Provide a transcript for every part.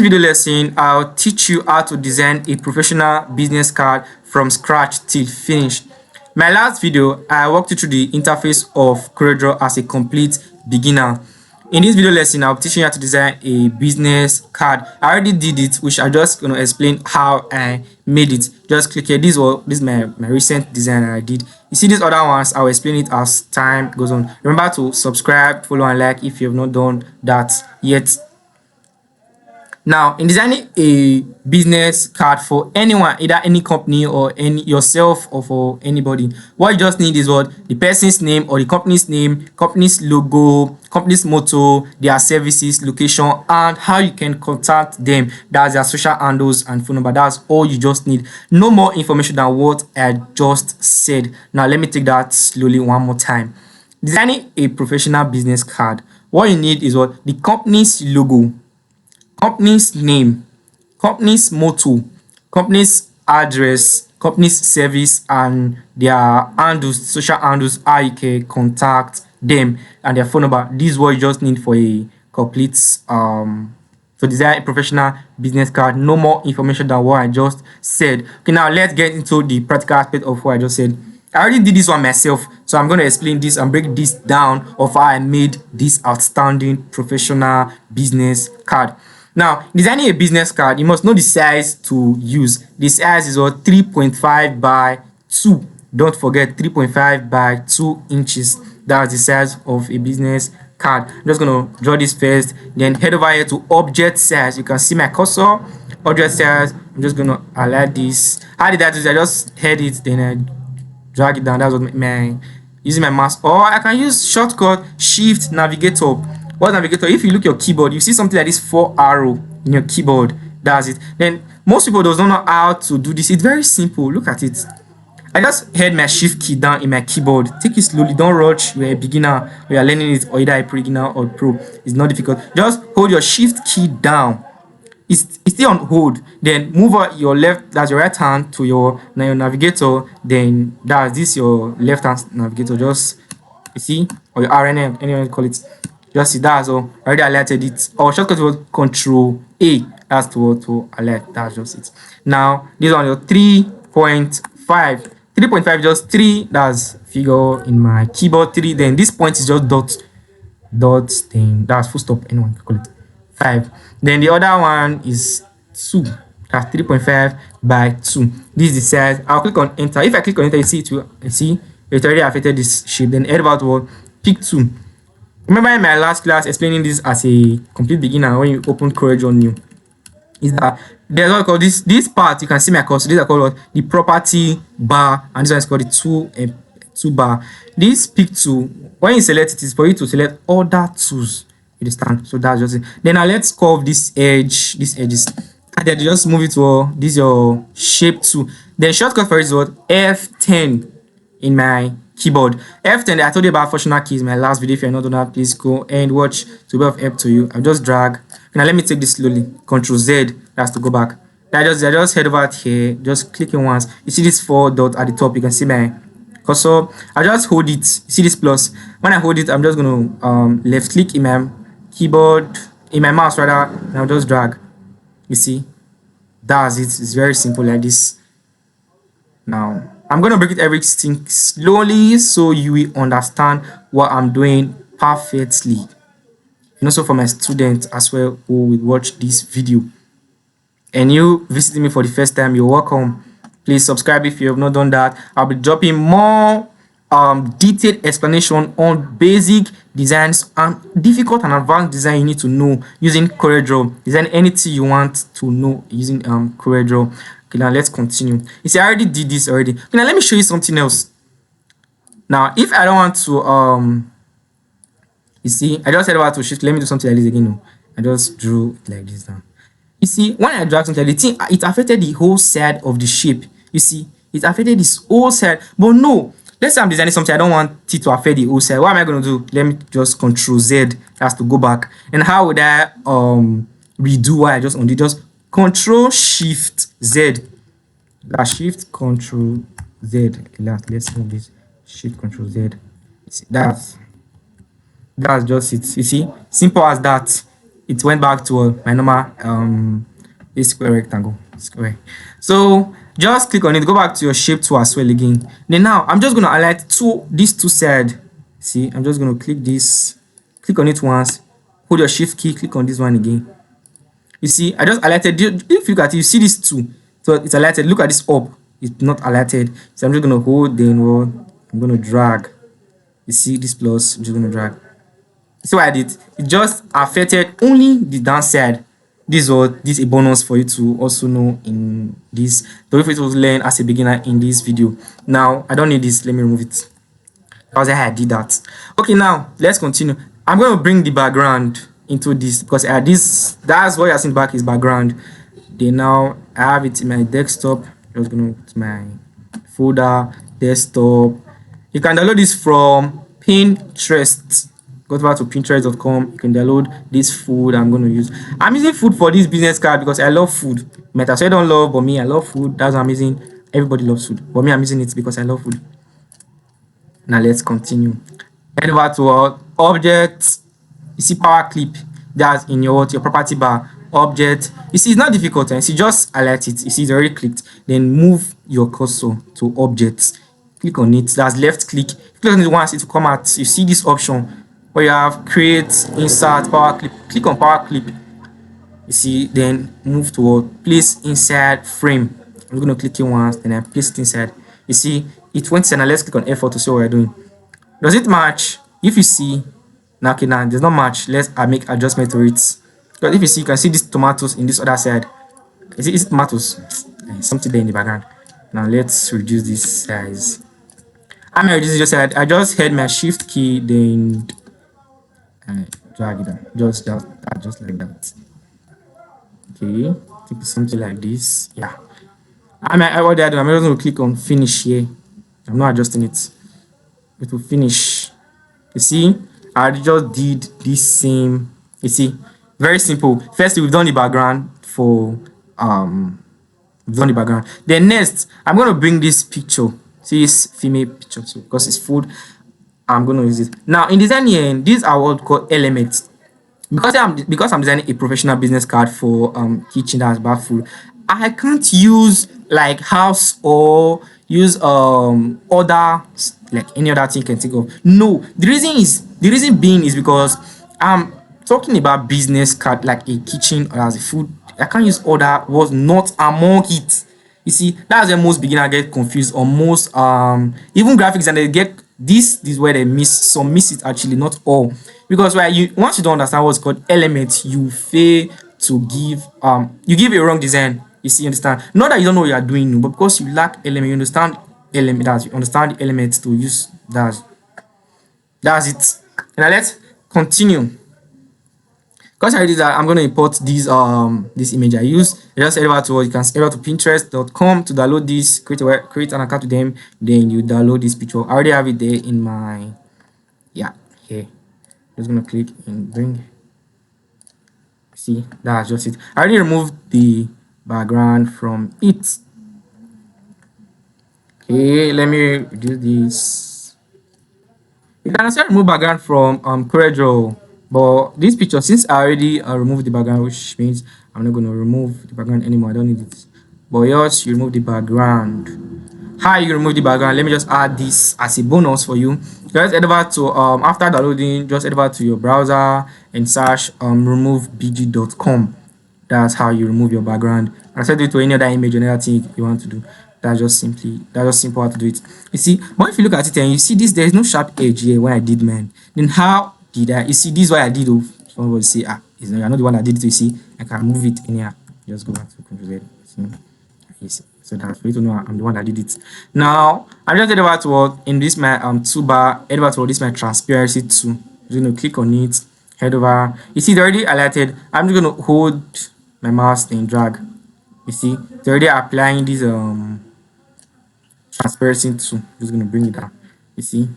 video lesson, I'll teach you how to design a professional business card from scratch till finished. My last video, I walked you through the interface of CorelDRAW as a complete beginner. In this video lesson, I'll be teaching you how to design a business card. I already did it, which I'm just going to explain how I made it. Just click here. This is my recent design that I did. You see these other ones, I'll explain it as time goes on. Remember to subscribe, follow, and like if you have not done that yet. Now, in designing a business card for anyone, either any company or yourself or for anybody, what you just need is the person's name or the company's name, company's logo, company's motto, their services, location, and how you can contact them. That's their social handles and phone number. That's all you just need. No more information than what I just said. Now, let me take that slowly one more time. Designing a professional business card, what you need is the company's logo, company's name, company's motto, company's address, company's service, and their handles, social handles, how you can contact them, and their phone number. This is what you just need for a complete to design a professional business card. No more information than what I just said. Okay, now let's get into the practical aspect of what I just said. I already did this one myself, so I'm going to explain this and break this down of how I made this outstanding professional business card. Now, designing a business card, you must know the size to use. The size is 3.5 by 2. Don't forget 3.5 by 2 inches. That's the size of a business card. I'm just going to draw this first, then head over here to object size. You can see my cursor, object size. I'm just going to highlight this. How did I do this? I just head it, then I drag it down. That's what using my mouse, or I can use shortcut Shift Navigator. What navigator? If you look your keyboard, you see something like this 4 arrow in your keyboard. That's it. Then most people don't know how to do this. It's very simple. Look at it. I just held my shift key down in my keyboard. Take it slowly. Don't rush. You're a beginner or you're learning it, or either a beginner or pro. It's not difficult. Just hold your shift key down. It's still on hold. Then move your left, that's your right hand, to your navigator. Then that's this your left hand navigator. Just, you see, or your RNM, anyone call it. Just see that. So already highlighted it. Or shortcut was Control A. That's to highlight. That's just it. Now this one your 3.5. 3.5 just 3. That's figure in my keyboard 3. Then this point is just dot. Then that's full stop. Anyone can call it 5. Then the other one is 2. That's 3.5 by 2. This is the size. I'll click on enter. If I click on enter, you see it already affected this shape. Then head over to pick 2. Remember in my last class explaining this as a complete beginner when you open CorelDRAW new, is that there's what I call this part. You can see my cursor. These are called the property bar, and this one is called the two bar. This pick 2, when you select it, is for you to select other tools. You understand? So that's just it. Then now let's curve this edge, these edges, and then just move it to this your shape 2. Then shortcut for it is F10 in my keyboard. F10, I told you about functional keys in my last video. If you're not done that, please go and watch to be of help to you. I'll just drag. Now let me take this slowly. Control Z, that's to go back. I just head over here, just clicking once. You see this 4 dot at the top, you can see my cursor. I just hold it. You see this plus. When I hold it, I'm just gonna left click in my keyboard, in my mouse rather, and I'll just drag. You see, that's it. It's very simple like this. Now I'm going to break it everything slowly so you will understand what I'm doing perfectly. And also for my students as well who will watch this video. And you visiting me for the first time, you're welcome. Please subscribe if you have not done that. I'll be dropping more detailed explanation on basic designs and difficult and advanced design you need to know using CorelDRAW. Design anything you want to know using CorelDRAW. Okay, now let's continue. You see, I already did this already. Okay, now let me show you something else. Now, if I don't want to, you see, I just said about to shift. Let me do something like this again. No, I just drew it like this now. You see, when I drag something like this, it affected the whole side of the shape. You see, it affected this whole side. But no, let's say I'm designing something, I don't want it to affect the whole side. What am I going to do? Let me just Control Z. That's to go back. And how would I redo what I just undid? Just Control Shift Z. Shift Control Z. Let's move this. Shift Control Z. See, that's just it. You see, simple as that. it went back to my normal this square rectangle square. So just click on it, go back to your shape tool as well again. Then now I'm just going to highlight these two sides. See, I'm just going to click this, click on it once, hold your shift key, click on this one again. You see, I just highlighted. If you look at it, you see this two, so it's highlighted. Look at this up, it's not highlighted. So I'm just going to hold, then I'm going to drag. You see this plus, I'm just going to drag. See what I did? It just affected only the downside. This is a bonus for you to also know in this. So if it was learn as a beginner in this video. Now I don't need this. Let me remove it. That was how I did that. Okay, now let's continue. I'm going to bring the background into this because that's what you're seeing back is background. Then now I have it in my desktop. Just going to put my folder desktop. You can download this from Pinterest. Go over to pinterest.com. You can download this food I'm going to use. I'm using food for this business card because I love food. Meta so I don't love, but me, I love food. That's amazing. Everybody loves food, but me, I'm using it because I love food. Now let's continue. Head over to our object. You see power clip. That's in your property bar. Object. You see, it's not difficult. You see, just highlight it. You see, it's already clicked. Then move your cursor to objects. Click on it. That's left click. Click on it once, it will come out. You see this option where you have create, insert, power clip. Click on power clip. You see, then move to place inside frame. I'm going to click it once, then I place it inside. You see, it went inside. Now let's click on F4 to see what we're doing. Does it match? If you see, now okay, now there's not match. Let's make adjustment to it. Because if you see, you can see these tomatoes in this other side. Is it tomatoes? Something there in the background. Now let's reduce this size. I'm gonna reduce this side. I just held my shift key, then drag it down. Just like that. Okay, I think it's something like this. Yeah. I'm just going to click on finish here. I'm not adjusting it. It will finish. You see, I just did this same. You see, very simple. First, we've done the background for we've done the background. Then next, I'm going to bring this picture. See this female picture too, because it's food. I'm going to use it now in design here. These are what called elements. Because I'm designing a professional business card for kitchen that's about food, I can't use like house or use other like any other thing you can think of. No, the reason being is because I'm talking about business card like a kitchen or as a food. I can't use other words not among it. You see, that's where most beginners get confused, or most even graphics, and they get this is where they miss it actually, not all. Because once you don't understand what's called elements, you fail to give you give a wrong design. You see, understand? Not that you don't know what you are doing, but because you lack element, you understand you understand the elements to use. That's it. Now let's continue. Because I did that, I'm going to import this image I use. Just head over to pinterest.com to download this, create an account with them, then you download this picture. I already have it there in my here. Just gonna click and bring. See, that's just it. I already removed the background from it. Okay, let me reduce this. You can also remove background from Corel, but this picture, since I already removed the background, which means I'm not going to remove the background anymore. I don't need it. But yours, you remove the background. How you remove the background? Let me just add this as a bonus for you. Just head over to after downloading, just head over to your browser and search removebg.com. That's how you remove your background. And set it to any other image or any other thing you want to do. That's just simple how to do it. You see, but if you look at it and you see this, there is no sharp edge here when I did mine. Then how did I? You see, this is what I did. Someone will say, you're not the one that did it. You see, I can move it in here. Just go back to Control Z. So that's for you to know I'm the one that did it. Now I'm just head over to what in this my toolbar. Head over to this my transparency tool. You're going to click on it. Head over. You see, it's already highlighted. I'm just going to hold my mouse and drag. You see, it's already applying this transparency tool. Just going to bring it down. You see,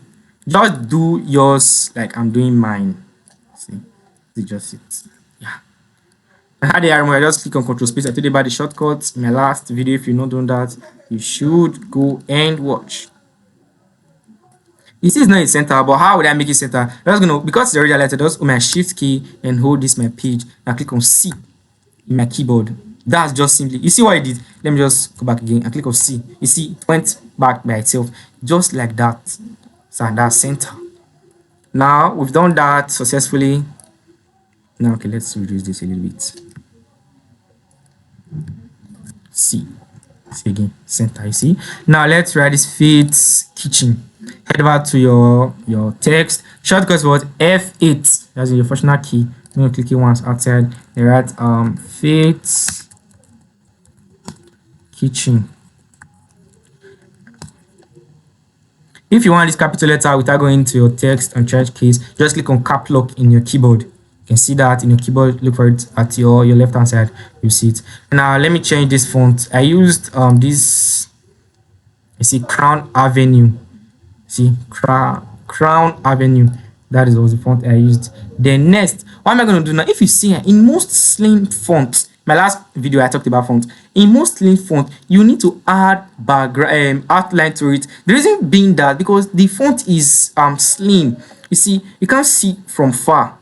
just do yours like I'm doing mine. See, it's just it. Yeah. How do I remove? I just click on Control Space. I told you about the shortcuts in my last video. If you're not doing that, you should go and watch. You see, it's not a center, but how would I make it center? I'm just gonna, because it's already highlighted, just hold my shift key and hold this my page and click on C in my keyboard. That's just simply, you see what I did? Let me just go back again and click on C. You see, it went back by itself, just like that. So that's center. Now we've done that successfully. Now, okay, let's reduce this a little bit. C. See again, center. You see. Now let's write this fits kitchen. Head over to your text. Shortcut was F8. That's your functional key. I'm gonna click it once outside. You write fits kitchen. If you want this capital letter without going to your text and church keys, just click on cap lock in your keyboard. You can see that in your keyboard. Look for it at your left hand side. You see it. Now let me change this font. I used this. You see, Crown Avenue. See, Crown Avenue. That is also the font I used. Then next, what am I going to do now? If you see here, in most slim fonts, my last video I talked about font. In most slim font, you need to add background outline to it. The reason being that because the font is slim. You see, you can't see from far.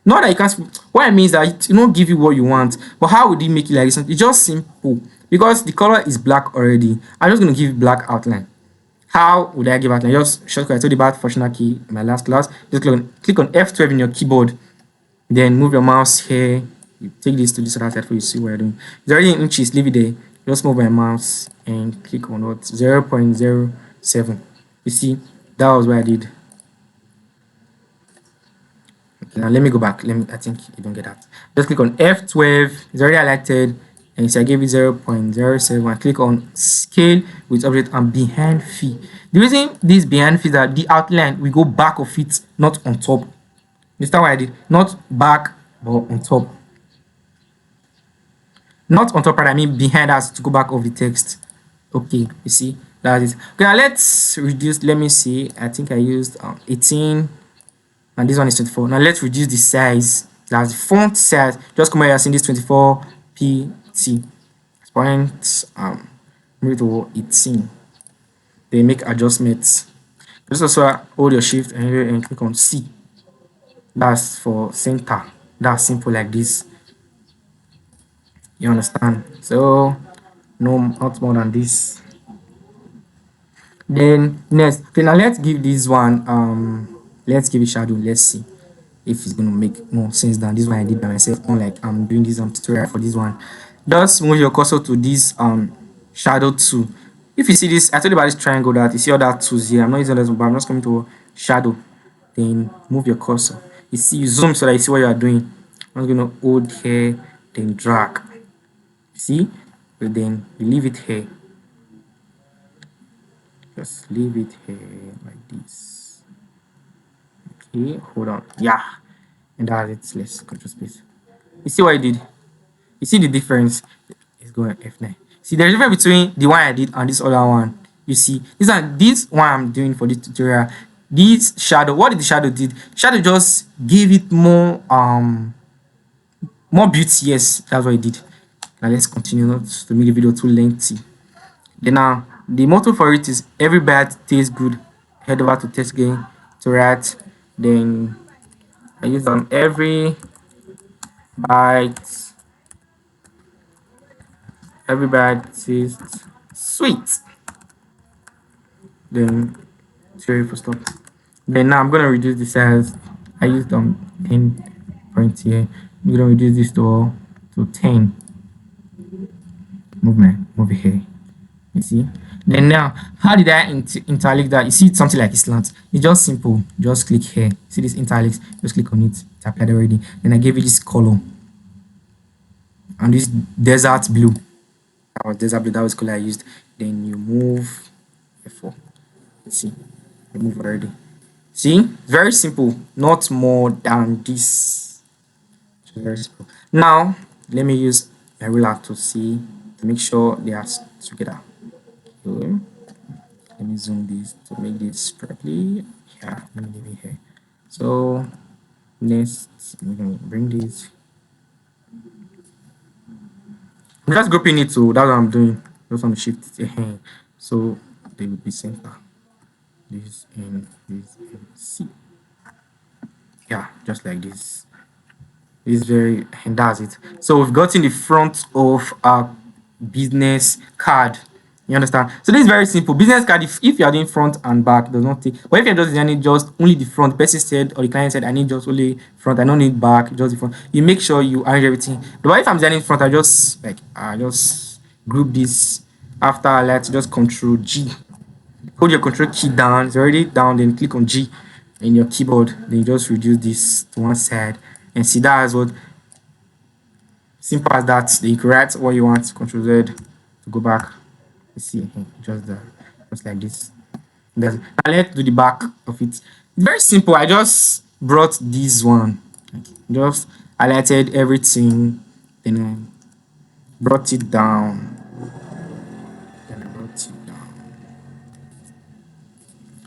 Not that you can't. What I mean is that it will not give you what you want. But how would it make it like this? It's just simple because the color is black already. I'm just going to give black outline. How would I give outline? Just shortcut. I told you about functional key in my last class. Just click on F12 in your keyboard. Then move your mouse here. You take this to this other side for you see what you're doing. It's already in inches. Leave it there. Just move my mouse and click on what 0.07. You see, that was what I did. Okay, now let me go back. I think you don't get that. Just click on F12. It's already highlighted. And so I gave it 0.07. I click on scale with object and behind fee. The reason this behind fee is that the outline we go back of it, not on top. Understand what I did? Not back, but on top. Not on top, but I mean behind us to go back of the text. Okay, you see, that is. Okay, now let's reduce. Let me see. I think I used 18, and this one is 24. Now let's reduce the size. That's the font size. Just come here, seeing this 24p. Point move to 18. They make adjustments. Just also hold your shift and click on C. That's for center. That's simple like this. You understand? So no, not more than this. Then next, okay, now let's give this one let's give it shadow. Let's see if it's gonna make more sense than this one I did by myself. Unlike I'm doing this tutorial for this one. Just move your cursor to this shadow tool. If you see this, I told you about this triangle that you see all that tools here. I'm not using this one, but I'm just coming to shadow. Then move your cursor. You see, you zoom so that you see what you are doing. I'm gonna hold here, then drag. See, but then you leave it here. Just leave it here like this. Okay, hold on. Yeah, and that's it. Let's control space. You see what I did? You see the difference? It's going F9. See, there's a difference between the one I did and this other one. You see, this one I'm doing for this tutorial. This shadow, what did the shadow did? Shadow just gave it more beauty. Yes, that's what it did. Now let's continue not to make the video too lengthy. Then now the motto for it is every bite tastes good. Head over to test game to write. Then I use every bite tastes sweet. Then sorry for stop. Then now I'm gonna reduce the size. I used 10 points here. I'm gonna reduce this to 10. Move it here. You see. Then now, how did I interlink that? You see it's something like a slant. It's just simple. Just click here. See this interlinks. Just click on it. It's applied already. Then I gave it this color and this desert blue. That was desert blue. That was the color I used. Then you move F4. See, you move already. See, very simple. Not more than this. Very simple. Now, let me use my ruler to see to make sure they are together. Okay. Let me zoom this to make this properly. Yeah, let me leave it here. So next, we're gonna bring this. I'm just grouping it to that's what I'm doing. Just on the shift here. So they will be center. this and this and C. Yeah, just like this. It's very, and that's it. So we've gotten the front of our business card. You understand? So this is very simple. Business card, if you are doing front and back, it does not take. But if you're just designing just only the front, the person said or the client said, I need just only front, I don't need back, just the front. You make sure you arrange everything. But if I'm designing front, I just group this after let's just control G. Hold your control key down, it's already down, then click on G in your keyboard, then you just reduce this to one side and see that as what simple as that. Then you can write what you want, control Z to go back. You see, just that, just like this. Now let's do the back of it. It's very simple. I just brought this one, just highlighted everything, then I brought it down, then I brought it down.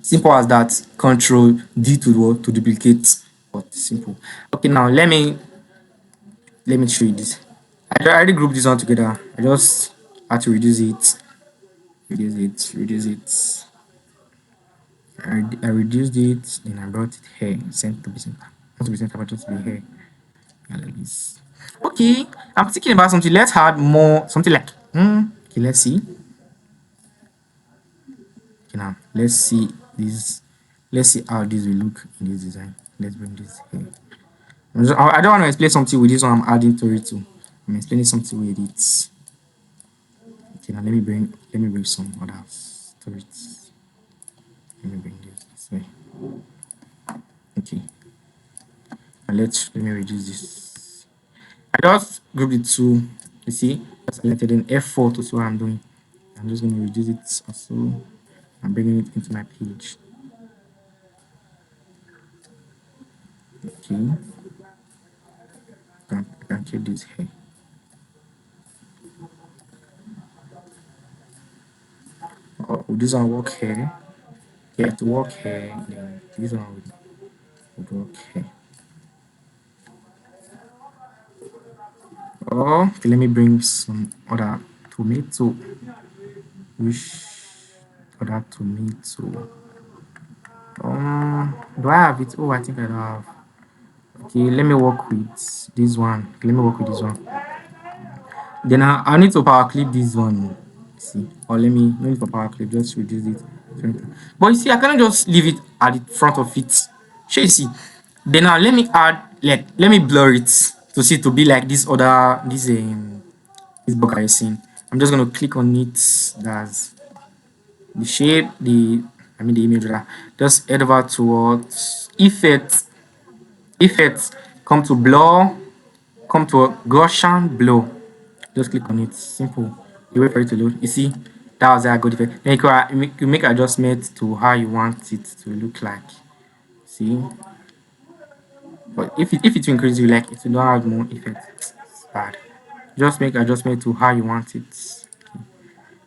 Simple as that. Control D to what, to duplicate, but simple. Okay, now let me show you this. I already grouped this one together. I just had to reduce it, reduce it. I reduced it, then I brought it here, center to be center. Not to be center, but just to be here. Yeah, like this. Okay, I'm thinking about something. Let's add more, something like, okay, let's see. Okay, now let's see this. Let's see how this will look in this design. Let's bring this here. I don't want to explain something with this one I'm adding to it too. I'm explaining something with it. Okay, now let me bring some other stories. Let me bring this way. Okay. And let me reduce this. I just grouped it to, you see, I selected an F4 to see what I'm doing. I'm just going to reduce it also. I'm bringing it into my page. Okay. I can keep this here. Oh, this one work here. Yeah, to work here. Then this one would work here. Oh, okay, let me bring some other tomato. Which other tomato? Do I have it? Oh, I think I don't have. Okay, let me work with this one. Okay, let me work with this one. Then I need to power clip this one. See, or let me no need for power clip. Just reduce it. But you see, I cannot just leave it at the front of it. Sure, you see. Then now let me add, let me blur it to see to be like this other this book I seen. I'm just gonna click on it. That's the shape, the image rather. Just head over towards effects, come to blur, come to Gaussian blur. Just click on it. Simple. You wait for it to load. You see, that was a good effect. Then you make adjustments to how you want it to look like. See, but if it will increase you like it will not have more effect. It's bad. Just make adjustment to how you want it.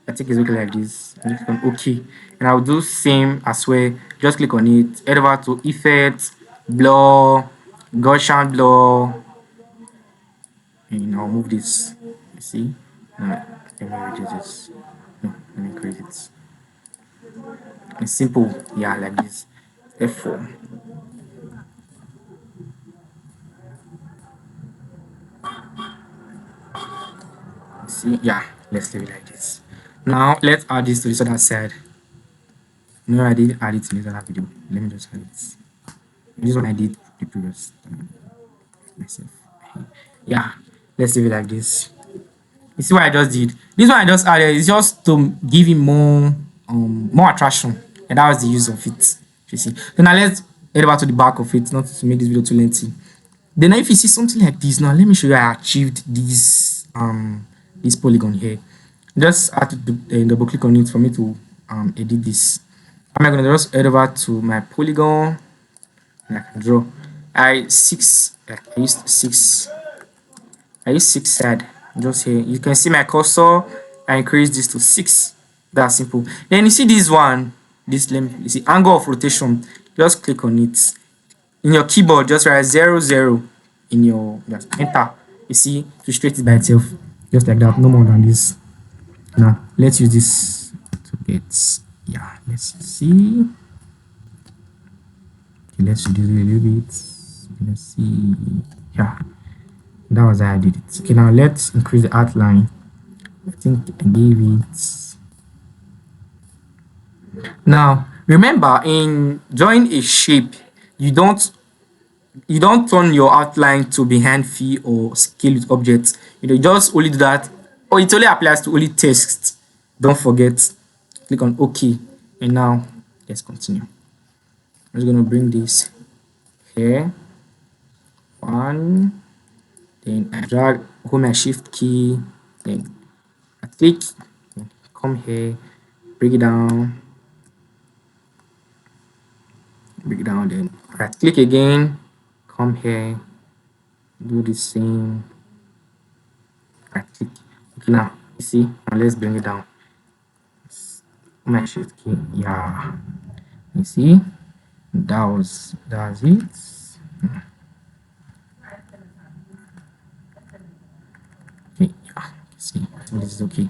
I think it's looking like this. And click on OK. And I'll do same as well. Just click on it. Head over to Effects, Blur, Gaussian Blur. And I'll move this. You see? Let me reduce this. No, let me increase it. It's simple. Yeah, like this. F4. See? Yeah, let's leave it like this. Now let's add this to this other side. No, I did add it in this other video. Let me just add it. This one I did the previous time myself. Yeah, let's leave it like this. You see what I just did? This one I just added is just to give him more attraction, and that was the use of it. You see. So now let's head over to the back of it, not to make this video too lengthy. Then if you see something like this, now let me show you I achieved this polygon here. Just have to double click on it for me to edit this. I'm gonna just head over to my polygon and I can draw. I used six side just here. You can see my cursor. I increase this to 6. That's simple. Then you see this one, you see angle of rotation. Just click on it. In your keyboard, just write 0 0 in your, just enter. You see, to straight it by itself, just like that. No more than this. Now let's use this to get, yeah, let's see. let's reduce it a little bit. Let's see. Yeah, that was how I did it. Okay, now let's increase the outline. I think I gave it. Now remember, in drawing a shape, you don't turn your outline to be hand fee or scale with objects. You just only do that, or it only applies to only text. Don't forget. Click on OK, and now let's continue. I'm just gonna bring this here. One, then I drag, hold my shift key, then I click, come here, bring it down, then right click again, come here, do the same, right click. Okay, now you see, now let's bring it down. My shift key, yeah, you see, that's it. Okay, yeah, see, this is okay.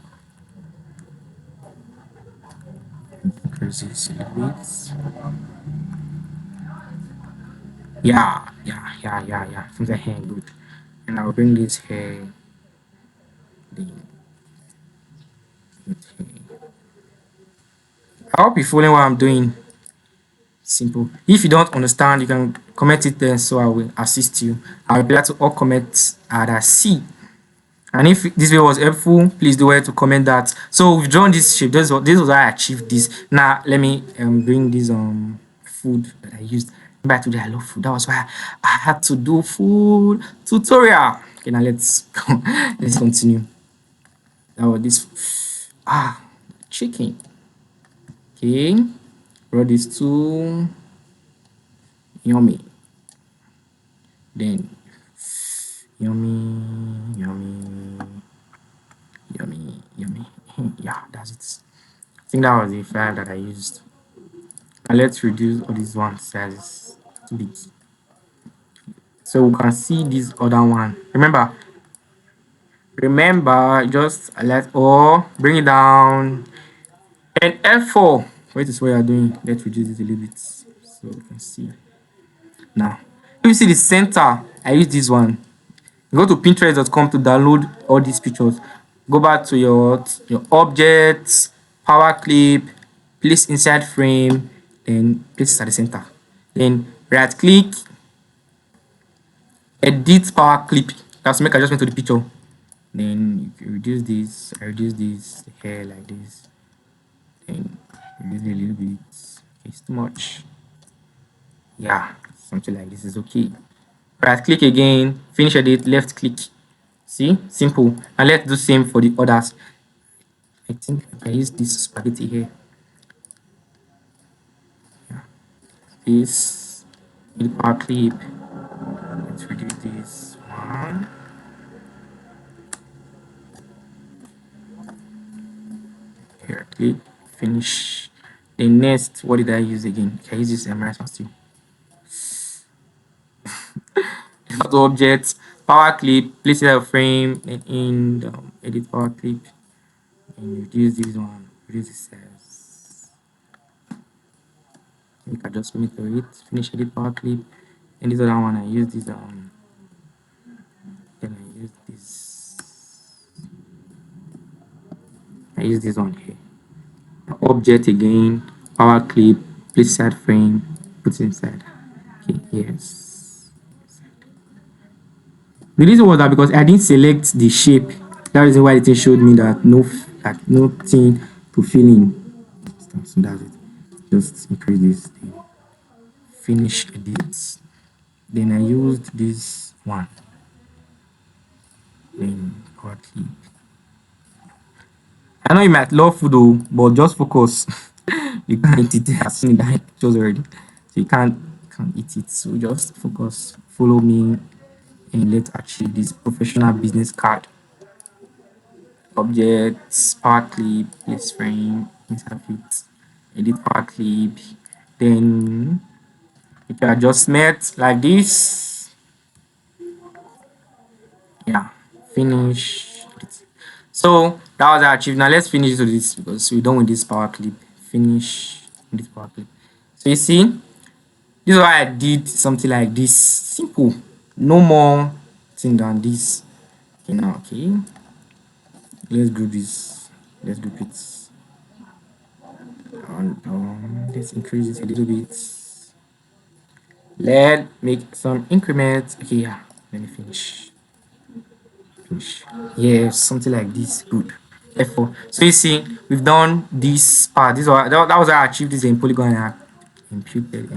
Increase this a little bit. Yeah. Things are here good. And I'll bring this here. I hope you're following what I'm doing. Simple. If you don't understand, you can comment it there so I will assist you. I'll be glad to all comments that I see. And if this video was helpful, please do well to comment that. So we've drawn this shape. This was how I achieved this. Now let me bring this food that I used. Remember I told you I love food. That was why I had to do food tutorial. Okay, now let's let's continue. That was this chicken. Okay, brought this to yummy. Then yummy. Yeah, that's it. I think that was the file that I used. Now let's reduce all these one sizes to big. So we can see this other one. Remember, just let or bring it down. And F4. Wait is what you're doing. Let's reduce it a little bit so you can see. Now, if you see the center, I use this one. Go to pinterest.com to download all these pictures. Go back to your objects, power clip, place inside frame, then place it at the center. Then right click, edit power clip. That's make adjustment to the picture. Then if you reduce this, I reduce this hair like this. Then reduce it a little bit. It's too much. Yeah, something like this is okay. Right click again, finish edit, left click. See, simple. And let's do same for the others. I think I can use this spaghetti here. Yeah. This with power clip. Let's reduce this one. Here, click, finish. The next, what did I use again? Can I use this emerald too? Auto objects, power clip, place it a frame, and in the edit power clip, and reduce this one, reduce the size. Make adjustment to it, finish edit power clip, and this other one I use this then I use this one here. Object again, power clip, place side frame, put inside. Okay, yes. The reason was that because I didn't select the shape. That is why it showed me that nothing to fill in. So that's it. Just increase this thing. Finish edit. Then I used this one. Then power clip. I know you might love food though, but just focus. You can't eat it. I've seen it that pictures already. So you can't eat it. So just focus, follow me, and let's achieve this professional business card. Objects, power clip, place frame, insert it, edit power clip, then make your adjustment like this. Yeah, finish it. So that was our achievement. Now let's finish this because we're done with this power clip. Finish this power clip. So you see, This is why I did something like this. Simple. No more thing than this. Okay, now, okay. Let's do this. Let's do it. And let's increase it a little bit. Let's make some increments. Okay, yeah. Let me finish. Finish. Yeah, something like this. Good. F4. So you see, we've done this part. That was how I achieved this in Polygon and I imputed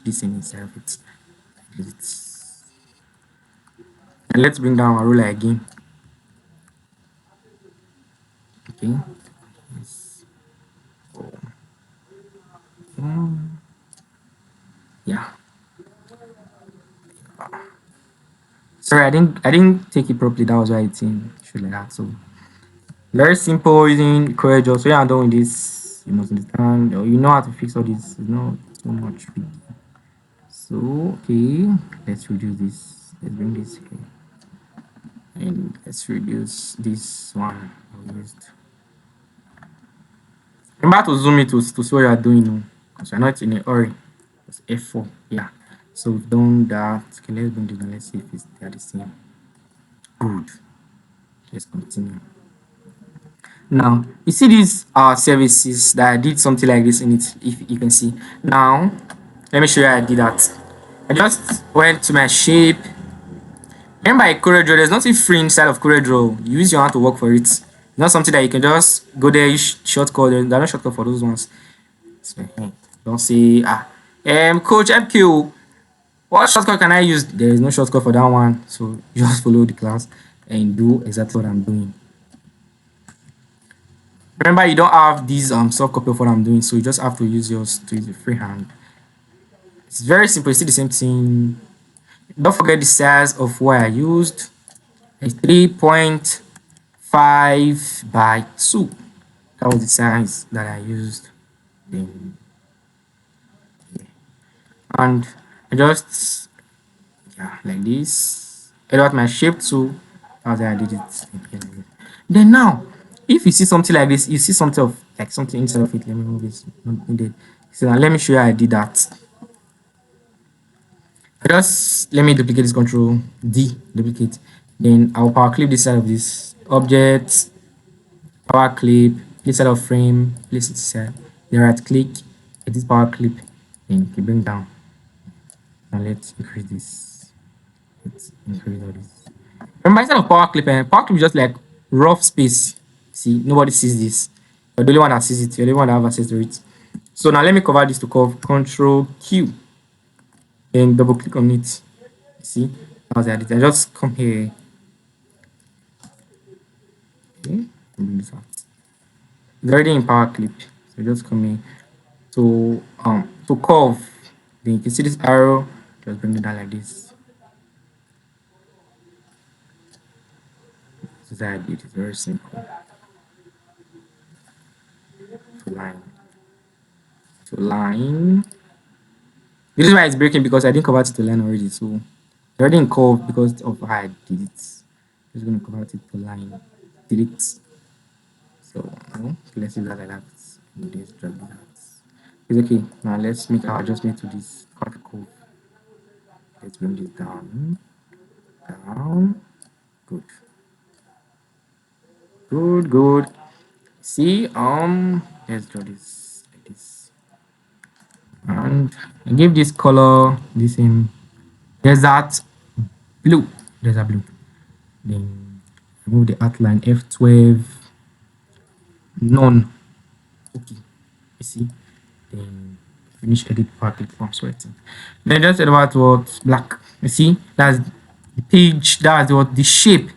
this in itself. It's and let's bring down our ruler again. Okay. Yes. Yeah. Sorry, I didn't take it properly. That was why it's in should like that. So very simple using Corel. So yeah, I'm done with this. You must understand, or you know how to fix all this. It's not too much big. So okay, let's reduce this. Let's bring this here, and let's reduce this one I used. Remember to zoom it to see what you are doing now, because you're not in a hurry. It's F4. Yeah. So we've done that. Okay, let's bring this down. Let's see if they're the same. Good. Let's continue. Now you see these services that I did something like this in it. If you can see now, let me show you how I did that. I just went to my shape. Remember, a Corel Draw, there's nothing free inside of Corel Draw. You use your hand to work for it. It's not something that you can just go there, use shortcut. There's no shortcut for those ones. So, don't say Coach MQ, what shortcut can I use? There is no shortcut for that one. So just follow the class and do exactly what I'm doing. Remember, you don't have these soft copy of what I'm doing, so you just have to use yours to use the freehand. It's very simple. You see the same thing. Don't forget the size of what I used. It's 3.5 by 2. That was the size that I used. Then, yeah. And I just like this. I got my shape too. That's how I did it. Then now, if you see something like this, you see something of like something inside of it. Let me move this. So now let me show you how I did that. Just let me duplicate this, Control D, duplicate. Then I'll power clip this side of this object, power clip, this side of frame, place it side. Then right click, edit power clip, then you bring down. Now let's increase this. Let's increase all this. Remember, instead of power clip is just like rough space. See, nobody sees this. You're the only one that sees it. You're the only one that have access to it. So now let me cover this to curve. Control Q. Then double click on it. See, how's I did. I just come here. Okay, bring this out. It's already in power clip. So just come here to curve. Then you can see this arrow. Just bring it down like this. This is how I did it. It's very simple. To line. To line. This is why it's breaking, because I didn't convert it to line already. So it's already in curve because of how I did it. I'm just going to convert it to line. Delete. So let's leave that like that. Let's drag that. It's okay. Now let's make our adjustment to this curve. Let's bring this down. Down. Good. Good. See, let's draw this like this. And I give this color the same. There's that blue. There's a blue. Then remove the outline, F12. None. Okay. You see? Then finish edit part click from sweating. Then just about what black. You see? That's the page. That's what the shape.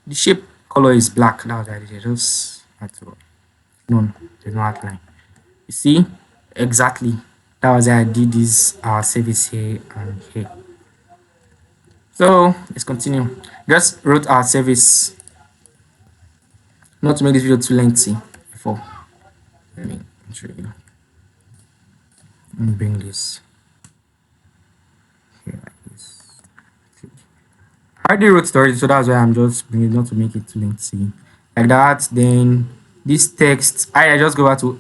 The shape color is black. That's what I did. Just had to none. There's no outline. You see? Exactly. That was how I did this service here and here. So let's continue. Just wrote our service. Not to make this video too lengthy before. Let me show you. Let me bring this here like this. I already wrote stories, so that's why I'm just bringing it, not to make it too lengthy. Like that. Then this text, I just go back to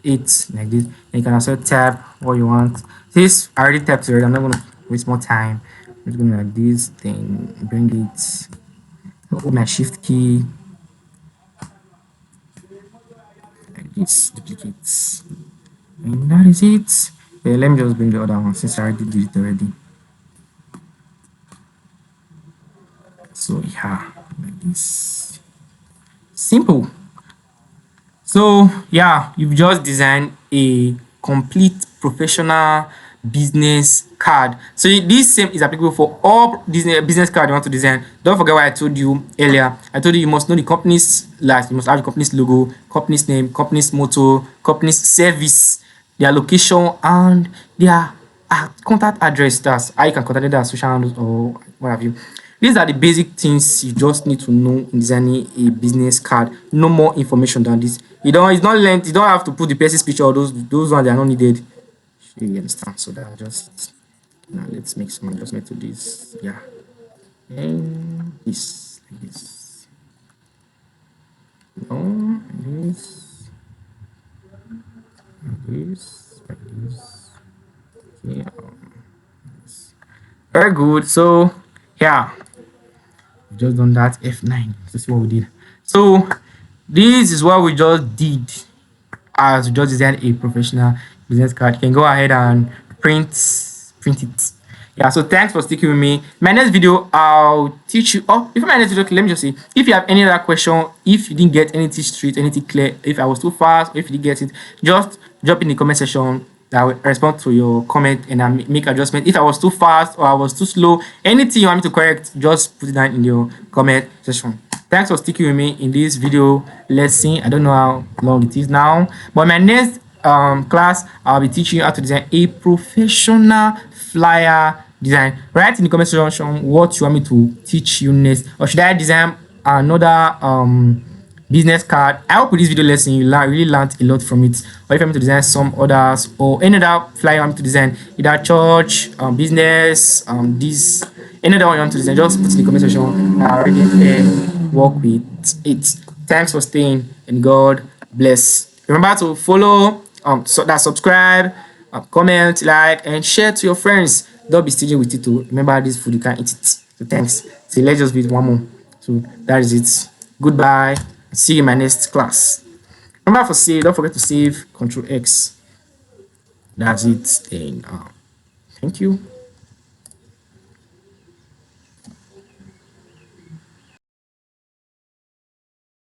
it like this. And you can also tap what you want. This I already tapped already. I'm not gonna waste more time. I'm just gonna like this thing, bring it, hold my shift key, like this, duplicates. And that is it. Yeah, let me just bring the other one since I already did it already. So yeah, like this. Simple. So yeah, you've just designed a complete professional business card. So this same is applicable for all business card you want to design. Don't forget what I told you earlier. I told you you must know the company's last, you must have the company's logo, company's name, company's motto, company's service, their location, and their contact address. That's how you can contact their social handles or what have you. These are the basic things you just need to know in designing a business card. No more information than this. It's not length. You don't have to put the person's picture or those ones, they are not needed. You understand? So that just now let's make some adjustment to this. Yeah. And this like this. No, like this. Like this. Like this. Okay. This. Very good. So yeah, we've just done that. F9. This is what we did. So this is what we just did as we just designed a professional business card. You can go ahead and print it. Yeah, so thanks for sticking with me. My next video, I'll teach you. Oh, before my next video, let me just say, if you have any other question, if you didn't get anything straight, anything clear, if I was too fast, or if you didn't get it, just drop in the comment section. I will respond to your comment and I make adjustment. If I was too fast or I was too slow, anything you want me to correct, just put it down in your comment section. Thanks for sticking with me in this video lesson. I don't know how long it is now, but my next class, I'll be teaching you how to design a professional flyer design. Write in the comment section what you want me to teach you next, or should I design another business card. I hope with this video lesson you really learned a lot from it. Or if you want me to design some others or any other flyer you want me to design, either church, business, this, any other one you want to design, just put in the comment section. I already work with it. Thanks for staying and God bless. Remember to follow, subscribe, comment, like, and share to your friends. Don't be stingy with it too. Remember, this food you can't eat it. So thanks. So let's just beat one more. So that is it. Goodbye. See you in my next class. Remember for save, don't forget to save Control X. That's it. And thank you.